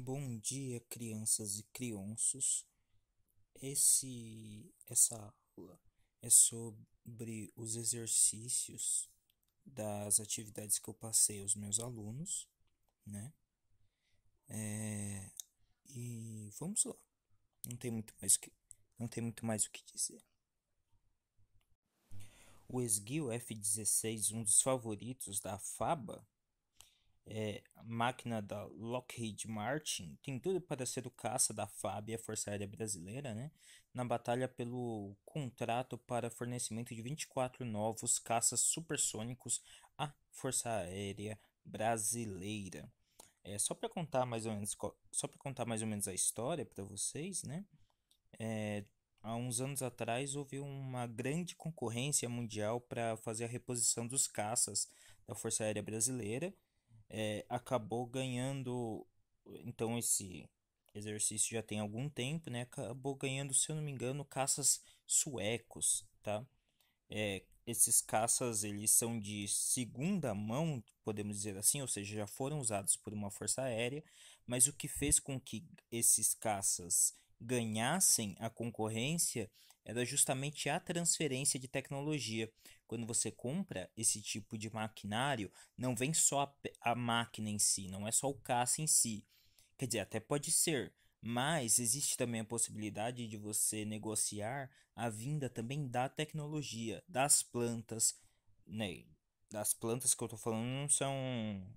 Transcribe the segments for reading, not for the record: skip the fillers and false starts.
Bom dia, crianças e crianços. Essa aula é sobre os exercícios das atividades que eu passei aos meus alunos, né? E vamos lá. Não tem muito mais o que, não tem muito mais o que dizer. O esguio F-16, um dos favoritos da FABA, a máquina da Lockheed Martin, tem tudo para ser o caça da FAB, a Força Aérea Brasileira, né? Na batalha pelo contrato para fornecimento de 24 novos caças supersônicos à Força Aérea Brasileira. Só para contar mais ou menos, só para contar mais ou menos a história para vocês, né? Há uns anos atrás houve uma grande concorrência mundial para fazer a reposição dos caças da Força Aérea Brasileira. Acabou ganhando, então esse exercício já tem algum tempo, né? Acabou ganhando, se eu não me engano, caças suecos, tá? Esses caças, eles são de segunda mão, podemos dizer assim, ou seja, já foram usados por uma força aérea, mas o que fez com que esses caças ganhassem a concorrência era justamente a transferência de tecnologia. Quando você compra esse tipo de maquinário, não vem só a máquina em si, não é só o caça em si. Quer dizer, até pode ser, mas existe também a possibilidade de você negociar a vinda também da tecnologia, das plantas, né? Das plantas que eu tô falando não são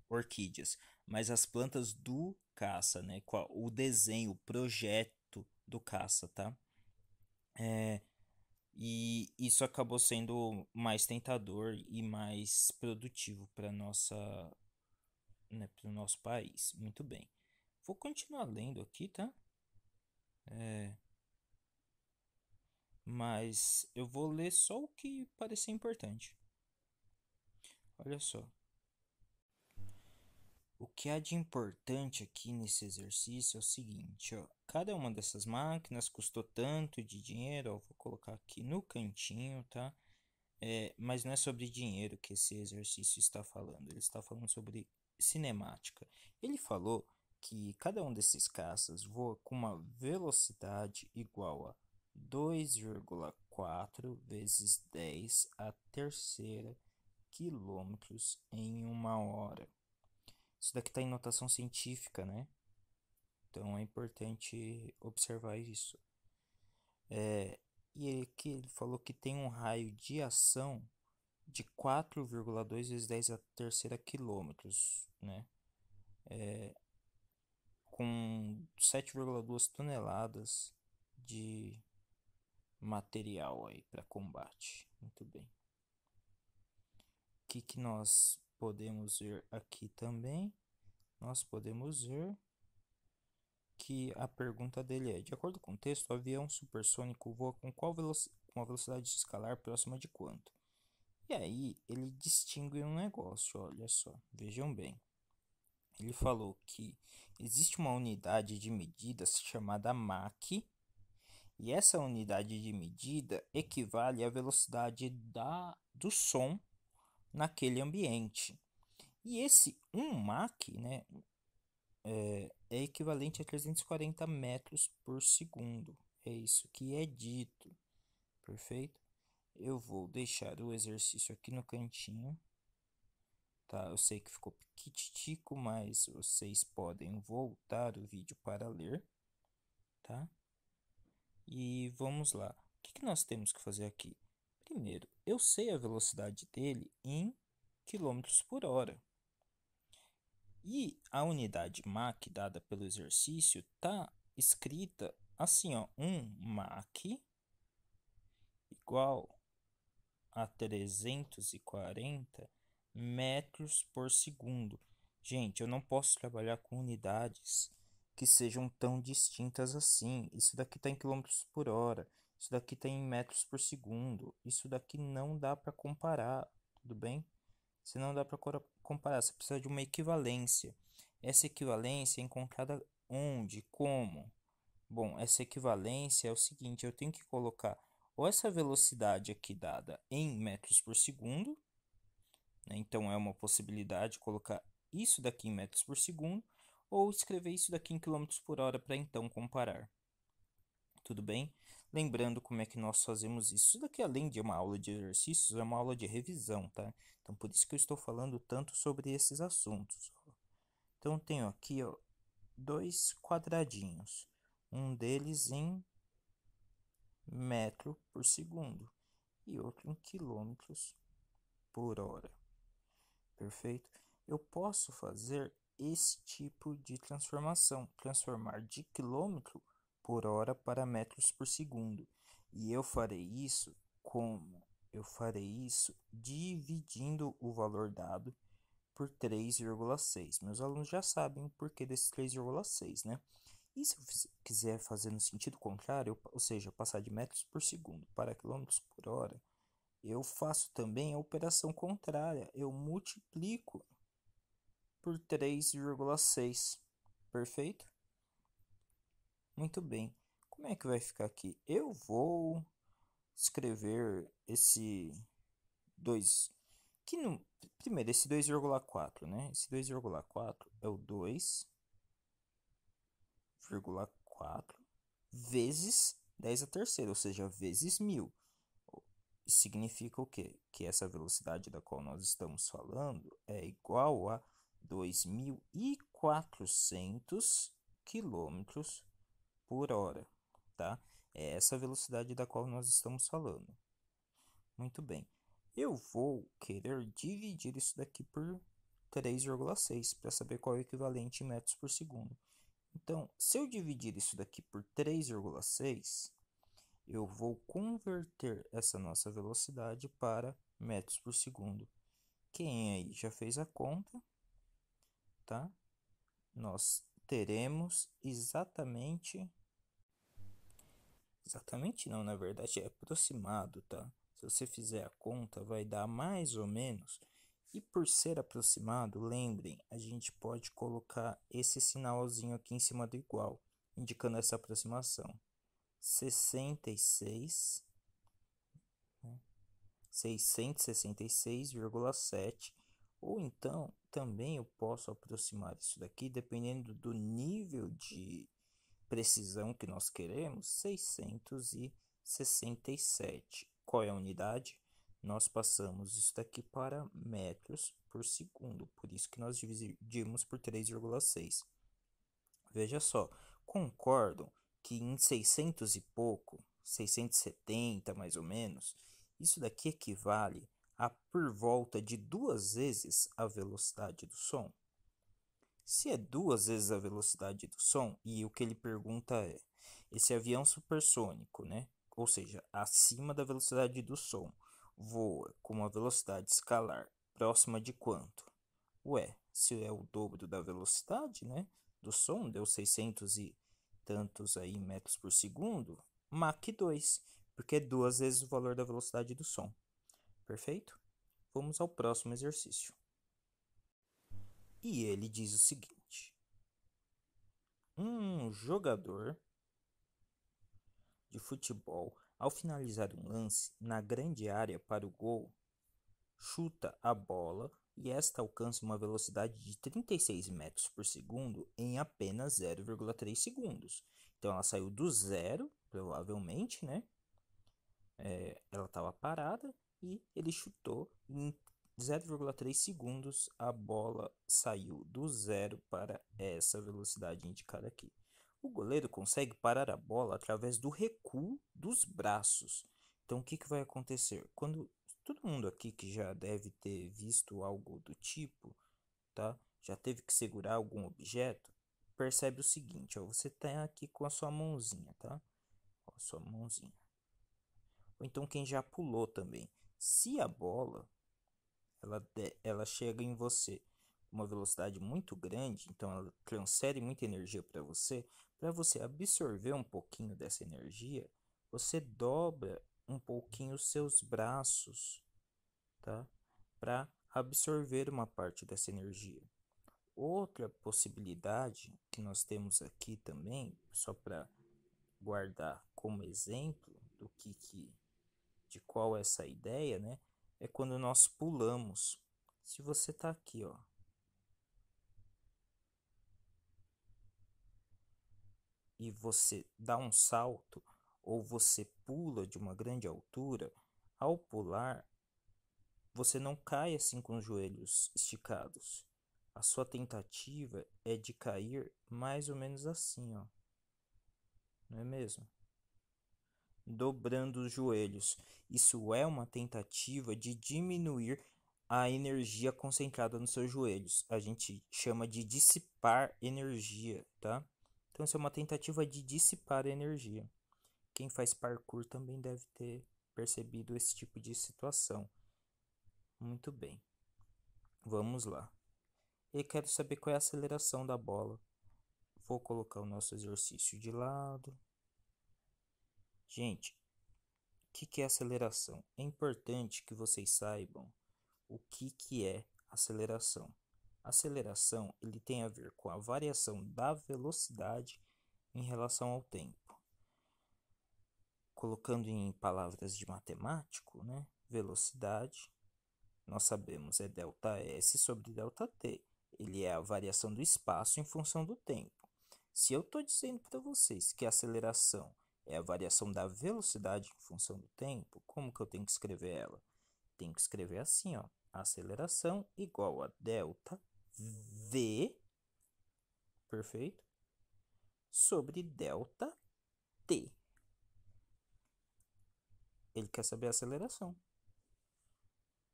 orquídeas, mas as plantas do caça, né? O desenho, o projeto do caça, tá? E isso acabou sendo mais tentador e mais produtivo para nossa, né, para o nosso país. Muito bem. Vou continuar lendo aqui, tá? Mas eu vou ler só o que parecer importante. Olha só. O que há de importante aqui nesse exercício é o seguinte, ó. Cada uma dessas máquinas custou tanto de dinheiro, ó, vou colocar aqui no cantinho, tá? Mas não é sobre dinheiro que esse exercício está falando. Ele está falando sobre cinemática. Ele falou que cada um desses caças voa com uma velocidade igual a 2,4 vezes 10 a terceira quilômetros em uma hora. Isso daqui está em notação científica, né? Então é importante observar isso. E aqui ele falou que tem um raio de ação de 4,2 vezes 10 a terceira quilômetros, né? Com 7,2 toneladas de material aí para combate. Muito bem. O que nós podemos ver aqui também? Nós podemos ver que a pergunta dele é: de acordo com o texto, o avião supersônico voa com com a velocidade escalar próxima de quanto? E aí ele distingue um negócio, olha só, vejam bem. Ele falou que existe uma unidade de medida chamada Mach, e essa unidade de medida equivale à velocidade do som naquele ambiente. E esse 1 Mach, né, é equivalente a 340 metros por segundo. É isso que é dito. Perfeito? Eu vou deixar o exercício aqui no cantinho. Tá? Eu sei que ficou piquititico, mas vocês podem voltar o vídeo para ler. Tá? E vamos lá. O que nós temos que fazer aqui? Primeiro, eu sei a velocidade dele em quilômetros por hora. E a unidade Mach dada pelo exercício está escrita assim, ó, 1 Mach igual a 340 metros por segundo. Gente, eu não posso trabalhar com unidades que sejam tão distintas assim. Isso daqui está em quilômetros por hora. Isso daqui está em metros por segundo. Isso daqui não dá para comparar, tudo bem? Você não dá para comparar. Você precisa de uma equivalência. Essa equivalência é encontrada onde? Como? Bom, essa equivalência é o seguinte: eu tenho que colocar ou essa velocidade aqui dada em metros por segundo, né? Então é uma possibilidade colocar isso daqui em metros por segundo, ou escrever isso daqui em quilômetros por hora para então comparar. Tudo bem? Lembrando como é que nós fazemos isso. Isso daqui, além de uma aula de exercícios, é uma aula de revisão, tá? Então, por isso que eu estou falando tanto sobre esses assuntos. Então, eu tenho aqui, ó, dois quadradinhos. Um deles em metro por segundo e outro em quilômetros por hora. Perfeito? Eu posso fazer esse tipo de transformação, transformar de quilômetro por hora para metros por segundo. E eu farei isso como? Eu farei isso dividindo o valor dado por 3,6. Meus alunos já sabem o porquê desse 3,6, né? E se eu quiser fazer no sentido contrário, ou seja, passar de metros por segundo para quilômetros por hora, eu faço também a operação contrária. Eu multiplico por 3,6. Perfeito? Muito bem. Como é que vai ficar aqui? Eu vou escrever esse 2 que no, primeiro esse 2,4, né? Esse 2,4 é o 2,4 vezes 10 a terceira, ou seja, vezes 1000. Isso significa o quê? Que essa velocidade da qual nós estamos falando é igual a 2.400 quilômetros por hora, tá? É essa velocidade da qual nós estamos falando. Muito bem. Eu vou querer dividir isso daqui por 3,6 para saber qual é o equivalente em metros por segundo. Então, se eu dividir isso daqui por 3,6, eu vou converter essa nossa velocidade para metros por segundo. Quem aí já fez a conta, tá? Nós teremos exatamente não, na verdade é aproximado, tá? Se você fizer a conta, vai dar mais ou menos. E por ser aproximado, lembrem, a gente pode colocar esse sinalzinho aqui em cima do igual, indicando essa aproximação. 66, né? 666,7. Ou então, também eu posso aproximar isso daqui, dependendo do nível de precisão que nós queremos, 667. Qual é a unidade? Nós passamos isso daqui para metros por segundo, por isso que nós dividimos por 3,6. Veja só, concordam que em 600 e pouco, 670 mais ou menos, isso daqui equivale a por volta de 2 vezes a velocidade do som? Se é 2 vezes a velocidade do som, e o que ele pergunta é: esse avião supersônico, né? Ou seja, acima da velocidade do som, voa com uma velocidade escalar próxima de quanto? Ué, se é o dobro da velocidade, né? Do som, deu 600 e tantos aí metros por segundo, Mach 2, porque é 2 vezes o valor da velocidade do som. Perfeito? Vamos ao próximo exercício. E ele diz o seguinte: um jogador de futebol, ao finalizar um lance na grande área para o gol, chuta a bola e esta alcança uma velocidade de 36 metros por segundo em apenas 0,3 segundos. Então ela saiu do zero, provavelmente, né? Ela estava parada e ele chutou em 0,3 segundos. A bola saiu do zero para essa velocidade indicada aqui. O goleiro consegue parar a bola através do recuo dos braços. Então, o que vai acontecer? Quando todo mundo aqui que já deve ter visto algo do tipo, tá? Já teve que segurar algum objeto, percebe o seguinte, ó, você está aqui com a sua mãozinha, tá? Ó, a sua mãozinha. Ou então quem já pulou também. Se a bola ela chega em você com uma velocidade muito grande, então ela transfere muita energia para você absorver um pouquinho dessa energia, você dobra um pouquinho os seus braços, tá? Para absorver uma parte dessa energia. Outra possibilidade que nós temos aqui também, só para guardar como exemplo de qual é essa ideia, né? É quando nós pulamos. Se você tá aqui, ó, e você dá um salto ou você pula de uma grande altura, ao pular, você não cai assim com os joelhos esticados. A sua tentativa é de cair mais ou menos assim, ó. Não é mesmo? Dobrando os joelhos. Isso é uma tentativa de diminuir a energia concentrada nos seus joelhos. A gente chama de dissipar energia, tá? Então, isso é uma tentativa de dissipar energia. Quem faz parkour também deve ter percebido esse tipo de situação. Muito bem. Vamos lá. Eu quero saber qual é a aceleração da bola. Vou colocar o nosso exercício de lado. Gente, o que é aceleração? É importante que vocês saibam o que é aceleração. Aceleração, ele tem a ver com a variação da velocidade em relação ao tempo. Colocando em palavras de matemático, né? Velocidade, nós sabemos, é ΔS sobre ΔT. Ele é a variação do espaço em função do tempo. Se eu estou dizendo para vocês que a aceleração é a variação da velocidade em função do tempo, como que eu tenho que escrever ela? Tenho que escrever assim, ó. Aceleração igual a delta V, perfeito? Sobre delta T. Ele quer saber a aceleração.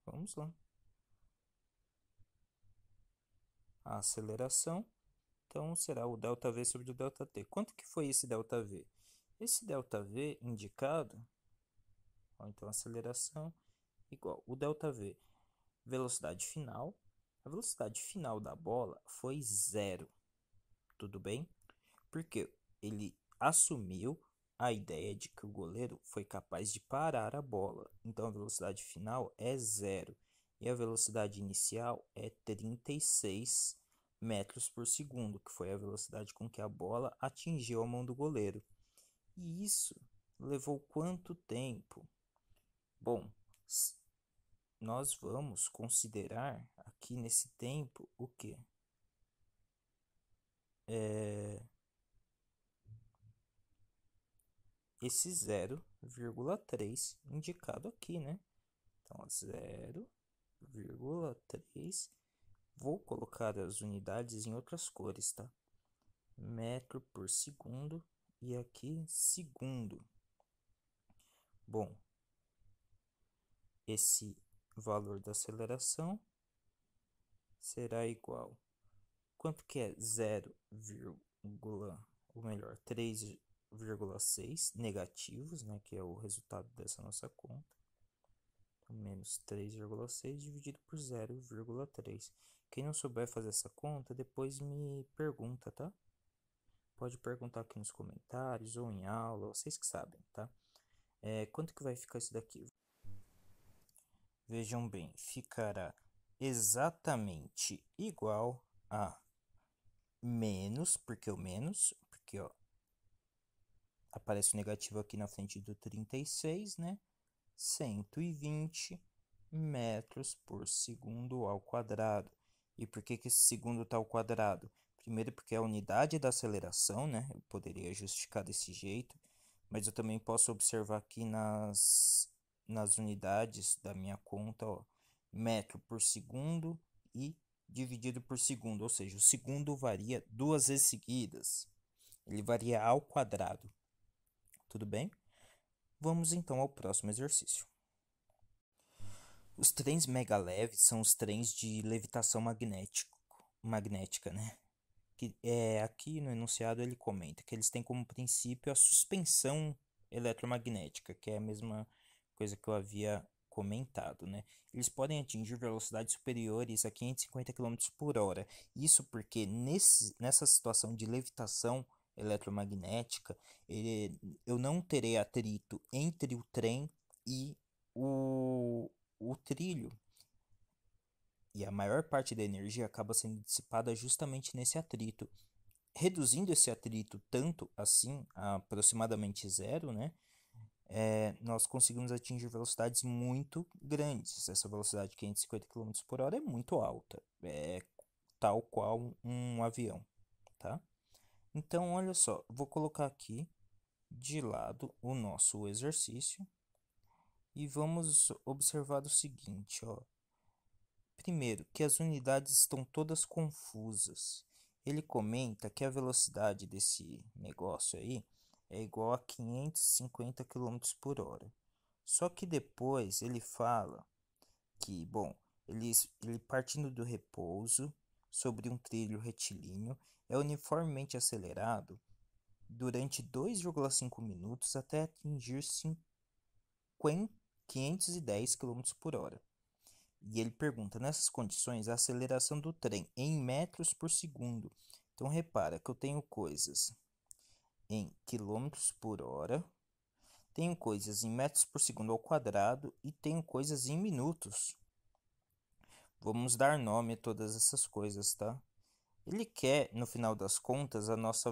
Vamos lá. A aceleração, então, será o ΔV sobre o ΔT. Quanto que foi esse ΔV? Esse ΔV indicado, ó, então, aceleração igual o ΔV, velocidade final. A velocidade final da bola foi zero, tudo bem? Porque ele assumiu a ideia de que o goleiro foi capaz de parar a bola. Então, a velocidade final é zero. E a velocidade inicial é 36 metros por segundo, que foi a velocidade com que a bola atingiu a mão do goleiro. E isso levou quanto tempo? Bom, nós vamos considerar aqui nesse tempo o quê? Esse 0,3 indicado aqui, né? Então, 0,3. Vou colocar as unidades em outras cores, tá? Metro por segundo e aqui segundo. Bom, esse valor da aceleração será igual. Quanto que é 0, ou melhor, 3,6 negativos, né? Que é o resultado dessa nossa conta. Então, menos 3,6 dividido por 0,3. Quem não souber fazer essa conta, depois me pergunta, tá? Pode perguntar aqui nos comentários ou em aula, vocês que sabem, tá? Quanto que vai ficar isso daqui? Vejam bem, ficará exatamente igual a menos, porque ó, aparece o negativo aqui na frente do 36, né? 120 metros por segundo ao quadrado. E por que esse segundo está ao quadrado? Primeiro porque é a unidade da aceleração, né? Eu poderia justificar desse jeito, mas eu também posso observar aqui nas unidades da minha conta, ó, metro por segundo e dividido por segundo, ou seja, o segundo varia duas vezes seguidas. Ele varia ao quadrado. Tudo bem? Vamos então ao próximo exercício. Os trens mega leves são os trens de levitação magnética, né? Aqui no enunciado ele comenta que eles têm como princípio a suspensão eletromagnética, que é a mesma coisa que eu havia comentado, né? Eles podem atingir velocidades superiores a 550 km por hora. Isso porque nessa situação de levitação eletromagnética, eu não terei atrito entre o trem e o trilho. E a maior parte da energia acaba sendo dissipada justamente nesse atrito. Reduzindo esse atrito tanto assim, a aproximadamente zero, né? Nós conseguimos atingir velocidades muito grandes. Essa velocidade de 550 km por hora é muito alta. É tal qual um avião, tá? Então, olha só, vou colocar aqui de lado o nosso exercício e vamos observar o seguinte, ó. Primeiro, que as unidades estão todas confusas. Ele comenta que a velocidade desse negócio aí é igual a 550 quilômetros por hora. Só que depois ele fala que, bom, ele partindo do repouso sobre um trilho retilíneo é uniformemente acelerado durante 2,5 minutos até atingir 510 quilômetros por hora. E ele pergunta, nessas condições, a aceleração do trem em metros por segundo. Então, repara que eu tenho coisas em quilômetros por hora, tenho coisas em metros por segundo ao quadrado e tenho coisas em minutos. Vamos dar nome a todas essas coisas, tá? Ele quer, no final das contas, a nossa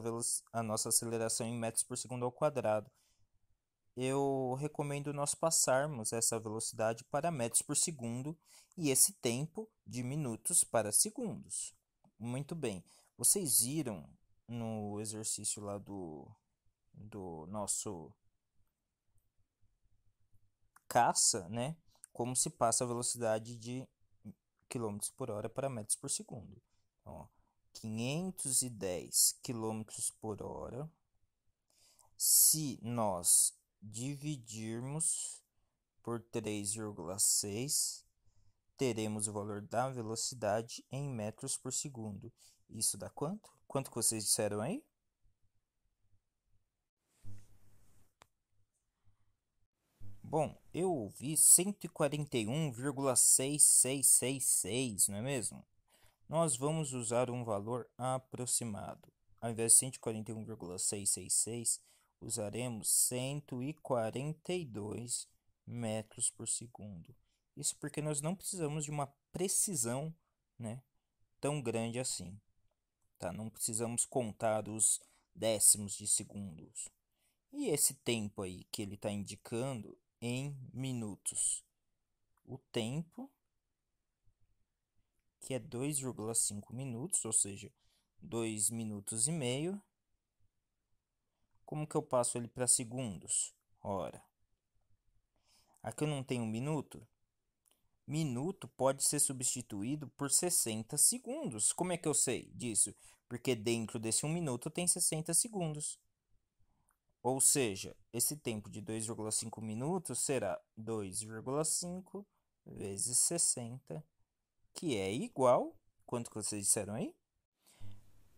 aceleração em metros por segundo ao quadrado. Eu recomendo nós passarmos essa velocidade para metros por segundo e esse tempo de minutos para segundos. Muito bem. Vocês viram no exercício lá do nosso caça, né? Como se passa a velocidade de quilômetros por hora para metros por segundo. Ó, 510 quilômetros por hora. Se nós dividirmos por 3,6, teremos o valor da velocidade em metros por segundo. Isso dá quanto? Quanto que vocês disseram aí? Bom, eu ouvi 141,6666, não é mesmo? Nós vamos usar um valor aproximado. Ao invés de 141,666, usaremos 142 metros por segundo. Isso porque nós não precisamos de uma precisão, né, tão grande assim, tá? Não precisamos contar os décimos de segundos. E esse tempo aí que ele está indicando em minutos? O tempo, que é 2,5 minutos, ou seja, 2 minutos e meio. Como que eu passo ele para segundos? Ora, aqui eu não tenho um minuto. Minuto pode ser substituído por 60 segundos. Como é que eu sei disso? Porque dentro desse 1 minuto tem 60 segundos. Ou seja, esse tempo de 2,5 minutos será 2,5 vezes 60, que é igual. Quanto que vocês disseram aí?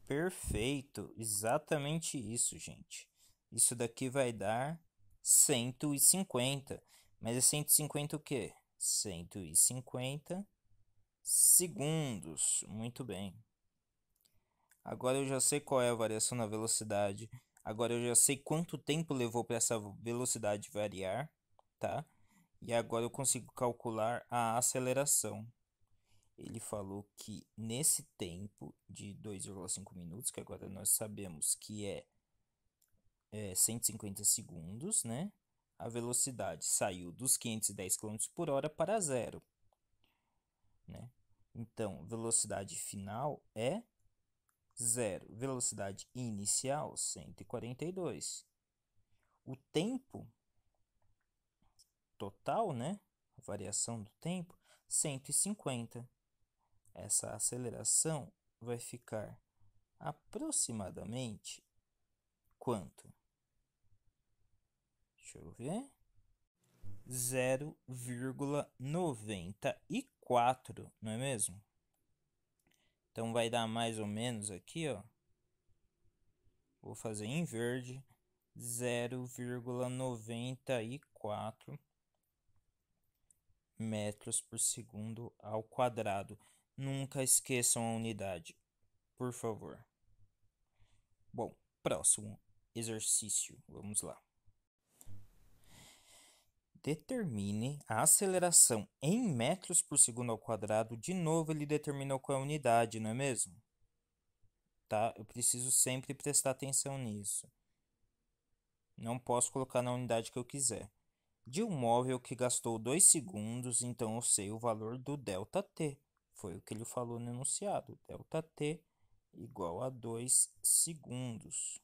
Perfeito, exatamente isso, gente. Isso daqui vai dar 150. Mas é 150 o quê? 150 segundos. Muito bem. Agora eu já sei qual é a variação na velocidade. Agora eu já sei quanto tempo levou para essa velocidade variar, tá? E agora eu consigo calcular a aceleração. Ele falou que nesse tempo de 2,5 minutos, que agora nós sabemos que é 150 segundos, né? A velocidade saiu dos 510 quilômetros por hora para zero, né? Então, velocidade final é zero. Velocidade inicial, 142. O tempo total, né? A variação do tempo, 150. Essa aceleração vai ficar aproximadamente quanto? Deixa eu ver. 0,94, não é mesmo? Então vai dar mais ou menos aqui, ó. Vou fazer em verde. 0,94 metros por segundo ao quadrado. Nunca esqueçam a unidade, por favor. Bom, próximo exercício. Vamos lá. Determine a aceleração em metros por segundo ao quadrado. De novo, ele determinou qual é a unidade, não é mesmo? Tá? Eu preciso sempre prestar atenção nisso. Não posso colocar na unidade que eu quiser. De um móvel que gastou 2 segundos, então eu sei o valor do ΔT. Foi o que ele falou no enunciado. ΔT igual a 2 segundos.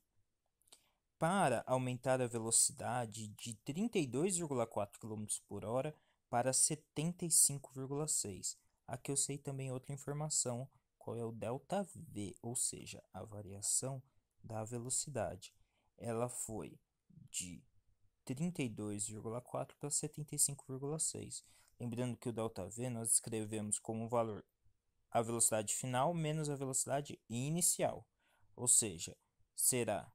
Para aumentar a velocidade de 32,4 km por hora para 75,6. Aqui eu sei também outra informação, qual é o ΔV, ou seja, a variação da velocidade. Ela foi de 32,4 para 75,6. Lembrando que o ΔV nós escrevemos como valor a velocidade final menos a velocidade inicial. Ou seja, será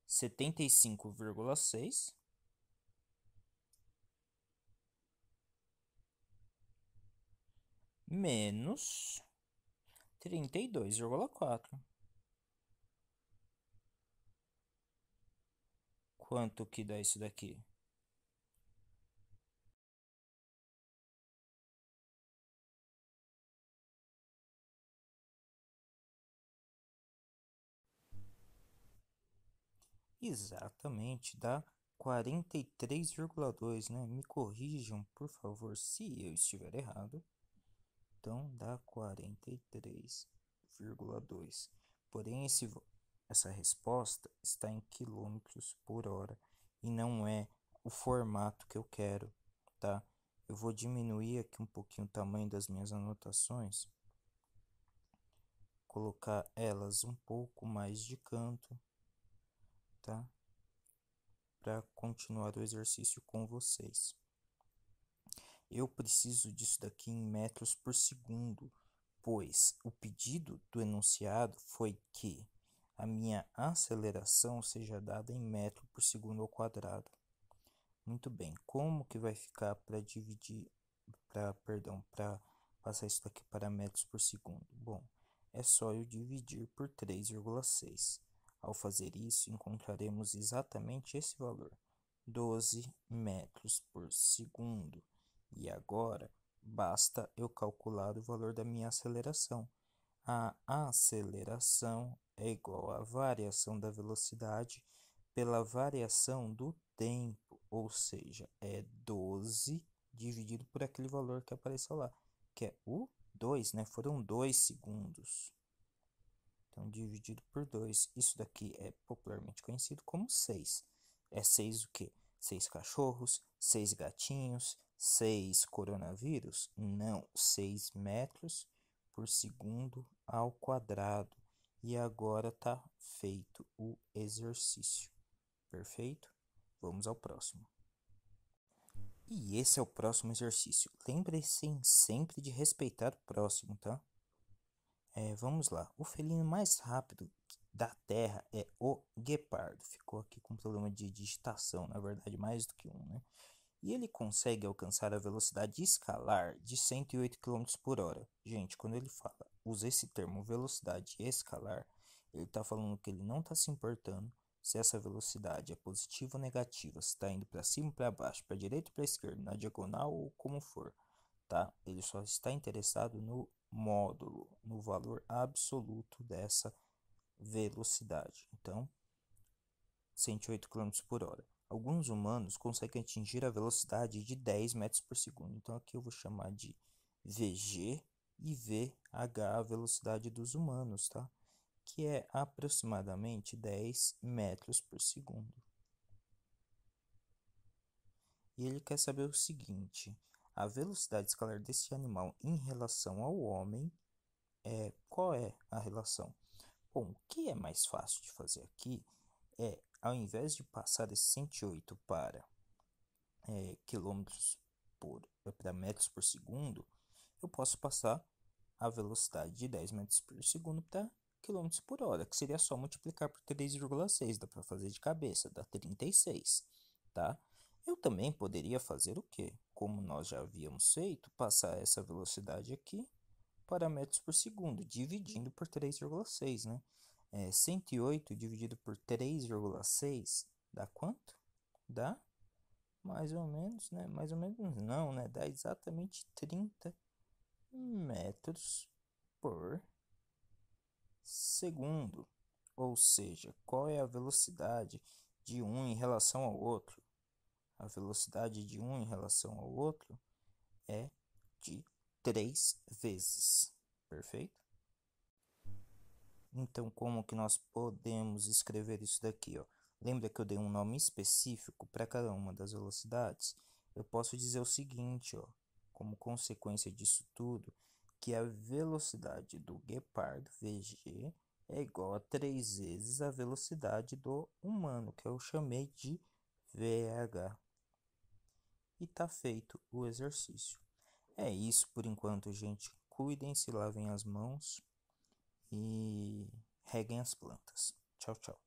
75,6 menos 32,4. Quanto que dá isso daqui? Exatamente, dá 43,2, né? Me corrijam, por favor, se eu estiver errado. Então dá 43,2. Porém, essa resposta está em quilômetros por hora e não é o formato que eu quero, tá? Eu vou diminuir aqui um pouquinho o tamanho das minhas anotações, colocar elas um pouco mais de canto, tá? Para continuar o exercício com vocês. Eu preciso disso daqui em metros por segundo, pois o pedido do enunciado foi que a minha aceleração seja dada em metro por segundo ao quadrado. Muito bem, como que vai ficar para dividir, para passar isso daqui para metros por segundo? Bom, é só eu dividir por 3,6. Ao fazer isso, encontraremos exatamente esse valor, 12 metros por segundo. E agora, basta eu calcular o valor da minha aceleração. A aceleração é igual à variação da velocidade pela variação do tempo, ou seja, é 12 dividido por aquele valor que apareceu lá, que é o 2, né? Foram 2 segundos. Então, dividido por 2, isso daqui é popularmente conhecido como 6. É 6 o quê? 6 cachorros, 6 gatinhos, 6 coronavírus? Não, 6 metros por segundo ao quadrado. E agora está feito o exercício. Perfeito? Vamos ao próximo. E esse é o próximo exercício. Lembre-se sempre de respeitar o próximo, tá? Vamos lá. O felino mais rápido da Terra é o guepardo. Ficou aqui com problema de digitação, na verdade, mais do que um, né? E ele consegue alcançar a velocidade escalar de 108 km por hora. Gente, quando ele fala, usa esse termo velocidade escalar, ele está falando que ele não está se importando se essa velocidade é positiva ou negativa, se está indo para cima, para baixo, para direita ou para esquerda, na diagonal ou como for, tá? Ele só está interessado no módulo, no valor absoluto dessa velocidade. Então, 108 km por hora. Alguns humanos conseguem atingir a velocidade de 10 metros por segundo. Então, aqui eu vou chamar de VG e VH, a velocidade dos humanos, tá? Que é aproximadamente 10 metros por segundo. E ele quer saber o seguinte: a velocidade escalar desse animal em relação ao homem qual é a relação? Bom, o que é mais fácil de fazer aqui é, ao invés de passar esse 108 para quilômetros para metros por segundo, eu posso passar a velocidade de 10 metros por segundo para quilômetros por hora, que seria só multiplicar por 3,6, dá para fazer de cabeça, dá 36, tá? Eu também poderia fazer o quê? Como nós já havíamos feito, passar essa velocidade aqui para metros por segundo, dividindo por 3,6, né? 108 dividido por 3,6 dá quanto? Dá mais ou menos, né? Mais ou menos não, né? Dá exatamente 30 metros por segundo. Ou seja, qual é a velocidade de um em relação ao outro? A velocidade de um em relação ao outro é de 3 vezes. Perfeito? Então, como que nós podemos escrever isso daqui, ó? Lembra que eu dei um nome específico para cada uma das velocidades? Eu posso dizer o seguinte, ó, como consequência disso tudo, que a velocidade do guepardo, VG, é igual a 3 vezes a velocidade do humano, que eu chamei de VH. E tá feito o exercício. É isso por enquanto, gente. Cuidem-se, lavem as mãos e reguem as plantas. Tchau, tchau.